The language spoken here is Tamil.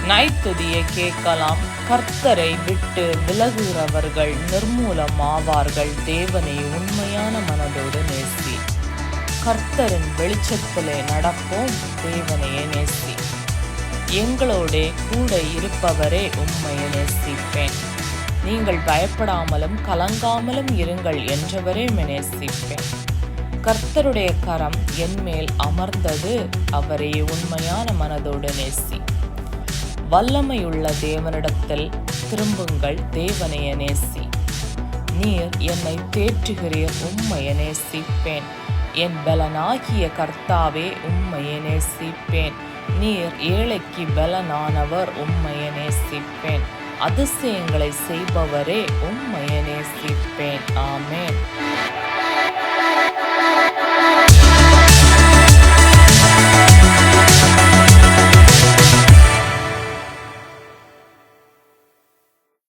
நைத்துதியை கேட்கலாம். கர்த்தரை விட்டு விலகுகிறவர்கள் நிர்மூலமாவார்கள். தேவனை உண்மையான மனதோடு நேசி. கர்த்தரின் வெளிச்சத்திலே நடப்போம். தேவனையே நேசி. எங்களோட கூட இருப்பவரே உம்மையை நேசிப்பேன். நீங்கள் பயப்படாமலும் கலங்காமலும் இருங்கள் என்றவரே நேசிப்பேன். கர்த்தருடைய கரம் என் மேல் அமர்ந்தது. அவரே உண்மையான மனதோடு நேசி. வல்லமையுள்ள தேவனிடத்தில் திரும்புங்கள். தேவனைய நேசி. நீர் என்னை தேற்றுகிறீர். உம்மையை நேசிப்பேன். என் பலனாகிய கர்த்தாவே உம்மையை நேசிப்பேன். நீர் ஏழைக்கு பலனானவர். உம்மையை நேசிப்பேன். அதிசயங்களை செய்பவரே உம்மையை நேசிப்பேன். ஆமென்.